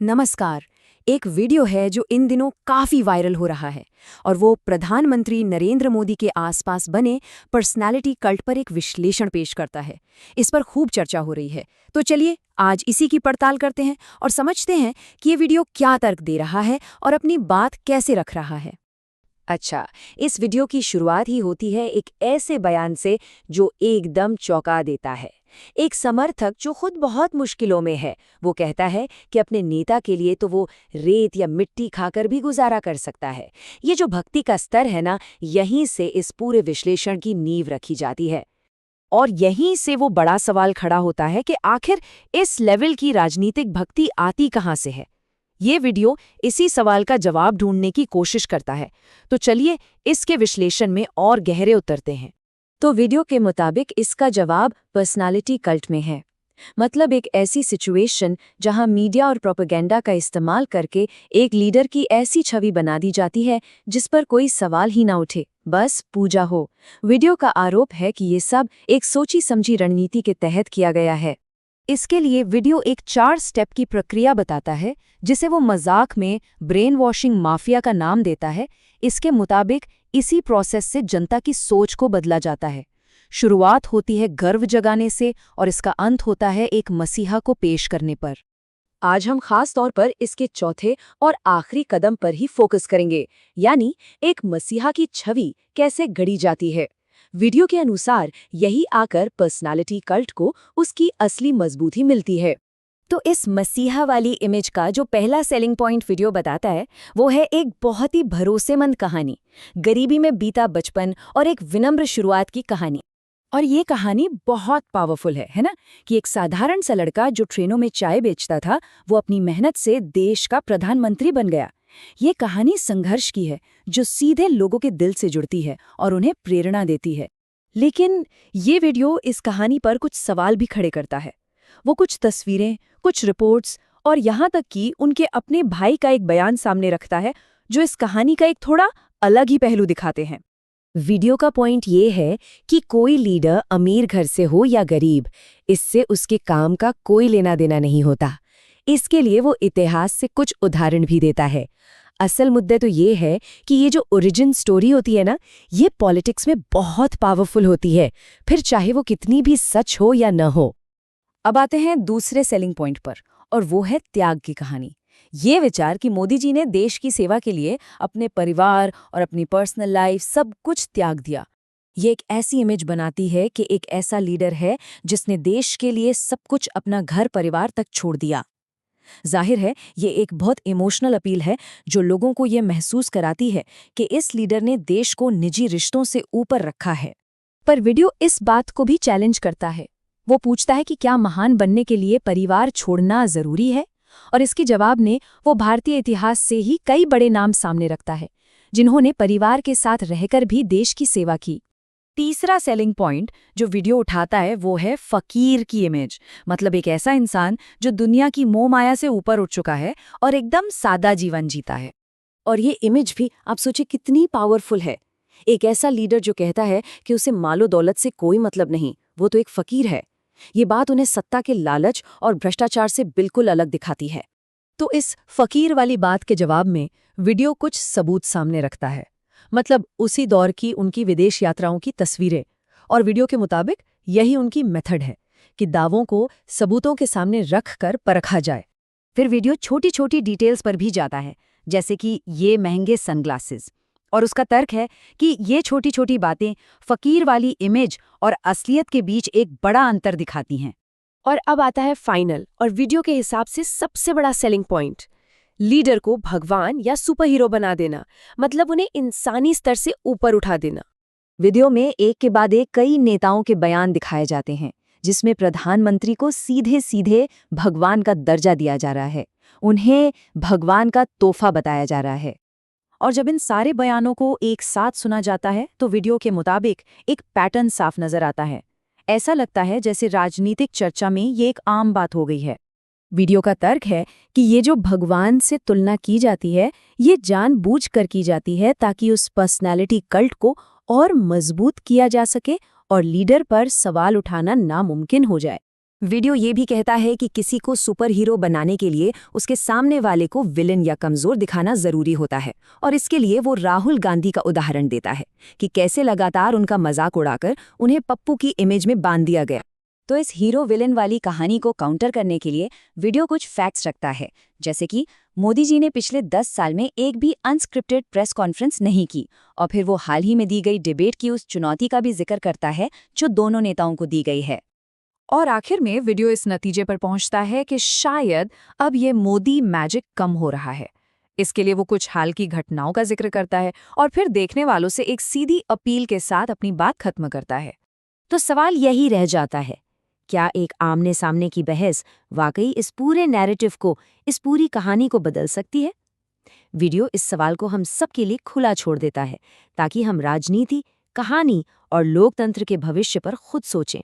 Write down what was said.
नमस्कार। एक वीडियो है जो इन दिनों काफी वायरल हो रहा है और वो प्रधानमंत्री नरेंद्र मोदी के आसपास बने पर्सनालिटी कल्ट पर एक विश्लेषण पेश करता है। इस पर खूब चर्चा हो रही है, तो चलिए आज इसी की पड़ताल करते हैं और समझते हैं कि ये वीडियो क्या तर्क दे रहा है और अपनी बात कैसे रख रहा है। अच्छा, इस वीडियो की शुरुआत ही होती है एक ऐसे बयान से जो एकदम चौंका देता है। एक समर्थक जो खुद बहुत मुश्किलों में है, वो कहता है कि अपने नेता के लिए तो वो रेत या मिट्टी खाकर भी गुजारा कर सकता है। ये जो भक्ति का स्तर है ना, यहीं से इस पूरे विश्लेषण की नींव रखी जाती है। और यहीं से वो बड़ा सवाल खड़ा होता है कि आखिर इस लेवल की राजनीतिक भक्ति आती कहाँ से है। ये वीडियो इसी सवाल का जवाब ढूंढने की कोशिश करता है, तो चलिए इसके विश्लेषण में और गहरे उतरते हैं। तो वीडियो के मुताबिक इसका जवाब पर्सनालिटी कल्ट में है। मतलब एक ऐसी सिचुएशन जहां मीडिया और प्रोपेगेंडा का इस्तेमाल करके एक लीडर की ऐसी छवि बना दी जाती है जिस पर कोई सवाल ही ना उठे, बस पूजा हो। वीडियो का आरोप है कि ये सब एक सोची समझी रणनीति के तहत किया गया है। इसके लिए वीडियो एक 4 स्टेप की प्रक्रिया बताता है, जिसे वो मजाक में ब्रेन वॉशिंग माफिया का नाम देता है। इसके मुताबिक इसी प्रोसेस से जनता की सोच को बदला जाता है। शुरुआत होती है गर्व जगाने से और इसका अंत होता है एक मसीहा को पेश करने पर। आज हम खास तौर पर इसके चौथे और आखिरी कदम पर ही फोकस करेंगे, यानी एक मसीहा की छवि कैसे गढ़ी जाती है। वीडियो के अनुसार यही आकर पर्सनालिटी कल्ट को उसकी असली मजबूती मिलती है। तो इस मसीहा वाली इमेज का जो पहला सेलिंग पॉइंट वीडियो बताता है, वो है एक बहुत ही भरोसेमंद कहानी, गरीबी में बीता बचपन और एक विनम्र शुरुआत की कहानी। और ये कहानी बहुत पावरफुल है ना, कि एक साधारण सा लड़का जो ट्रेनों में चाय बेचता था, वो अपनी मेहनत से देश का प्रधानमंत्री बन गया। ये कहानी संघर्ष की है, जो सीधे लोगों के दिल से जुड़ती है और उन्हें प्रेरणा देती है। लेकिन ये वीडियो इस कहानी पर कुछ सवाल भी खड़े करता है। वो कुछ तस्वीरें, कुछ रिपोर्ट्स और यहाँ तक कि उनके अपने भाई का एक बयान सामने रखता है, जो इस कहानी का एक थोड़ा अलग ही पहलू दिखाते हैं। वीडियो का पॉइंट ये है कि कोई लीडर अमीर घर से हो या गरीब, इससे उसके काम का कोई लेना देना नहीं होता। इसके लिए वो इतिहास से कुछ उदाहरण भी देता है। असल मुद्दा तो ये है कि ये जो ओरिजिन स्टोरी होती है ना, ये पॉलिटिक्स में बहुत पावरफुल होती है, फिर चाहे वो कितनी भी सच हो या न हो। अब आते हैं दूसरे सेलिंग पॉइंट पर, और वो है त्याग की कहानी। ये विचार कि मोदी जी ने देश की सेवा के लिए अपने परिवार और अपनी पर्सनल लाइफ सब कुछ त्याग दिया। ये एक ऐसी इमेज बनाती है कि एक ऐसा लीडर है जिसने देश के लिए सब कुछ, अपना घर परिवार तक छोड़ दिया। जाहिर है ये एक बहुत इमोशनल अपील है, जो लोगों को ये महसूस कराती है कि इस लीडर ने देश को निजी रिश्तों से ऊपर रखा है। पर वीडियो इस बात को भी चैलेंज करता है। वो पूछता है कि क्या महान बनने के लिए परिवार छोड़ना जरूरी है? और इसके जवाब में वो भारतीय इतिहास से ही कई बड़े नाम सामने रखता है, जिन्होंने परिवार के साथ रहकर भी देश की सेवा की। तीसरा सेलिंग पॉइंट जो वीडियो उठाता है, वो है फकीर की इमेज। मतलब एक ऐसा इंसान जो दुनिया की मोह माया से ऊपर उठ चुका है और एकदम सादा जीवन जीता है। और ये इमेज भी आप सोचिए कितनी पावरफुल है। एक ऐसा लीडर जो कहता है कि उसे मालो दौलत से कोई मतलब नहीं, वो तो एक फकीर है। ये बात उन्हें सत्ता के लालच और भ्रष्टाचार से बिल्कुल अलग दिखाती है। तो इस फकीर वाली बात के जवाब में वीडियो कुछ सबूत सामने रखता है। मतलब उसी दौर की उनकी विदेश यात्राओं की तस्वीरें। और वीडियो के मुताबिक यही उनकी मेथड है कि दावों को सबूतों के सामने रख कर परखा जाए। फिर वीडियो छोटी छोटी डिटेल्स पर भी जाता है, जैसे कि ये महंगे सनग्लासेस। और उसका तर्क है कि ये छोटी छोटी बातें फकीर वाली इमेज और असलियत के बीच एक बड़ा अंतर दिखाती हैं। और अब आता है फाइनल और वीडियो के हिसाब से सबसे बड़ा सेलिंग पॉइंट, लीडर को भगवान या सुपर हीरो बना देना। मतलब उन्हें इंसानी स्तर से ऊपर उठा देना। वीडियो में एक के बाद एक कई नेताओं के बयान दिखाए जाते हैं, जिसमें प्रधानमंत्री को सीधे सीधे भगवान का दर्जा दिया जा रहा है, उन्हें भगवान का तोहफा बताया जा रहा है। और जब इन सारे बयानों को एक साथ सुना जाता है, तो वीडियो के मुताबिक एक पैटर्न साफ नजर आता है। ऐसा लगता है जैसे राजनीतिक चर्चा में ये एक आम बात हो गई है। वीडियो का तर्क है कि ये जो भगवान से तुलना की जाती है, ये जानबूझकर की जाती है ताकि उस पर्सनैलिटी कल्ट को और मजबूत किया जा सके और लीडर पर सवाल उठाना नामुमकिन हो जाए। वीडियो ये भी कहता है कि किसी को सुपर हीरो बनाने के लिए उसके सामने वाले को विलन या कमजोर दिखाना जरूरी होता है, और इसके लिए वो राहुल गांधी का उदाहरण देता है कि कैसे लगातार उनका मजाक उड़ाकर उन्हें पप्पू की इमेज में बांध दिया गया। तो इस हीरो विलन वाली कहानी को काउंटर करने के लिए वीडियो कुछ फैक्ट्स रखता है, जैसे कि मोदी जी ने पिछले 10 साल में एक भी अनस्क्रिप्टेड प्रेस कॉन्फ्रेंस नहीं की, और फिर वो हाल ही में दी गई डिबेट की उस चुनौती का भी जिक्र करता है जो दोनों नेताओं को दी गई है। और आखिर में वीडियो इस नतीजे पर पहुंचता है कि शायद अब ये मोदी मैजिक कम हो रहा है। इसके लिए वो कुछ हाल की घटनाओं का जिक्र करता है और फिर देखने वालों से एक सीधी अपील के साथ अपनी बात खत्म करता है। तो सवाल यही रह जाता है, क्या एक आमने सामने की बहस वाकई इस पूरे नैरेटिव को, इस पूरी कहानी को बदल सकती है? वीडियो इस सवाल को हम सबके लिए खुला छोड़ देता है, ताकि हम राजनीति, कहानी और लोकतंत्र के भविष्य पर खुद सोचें।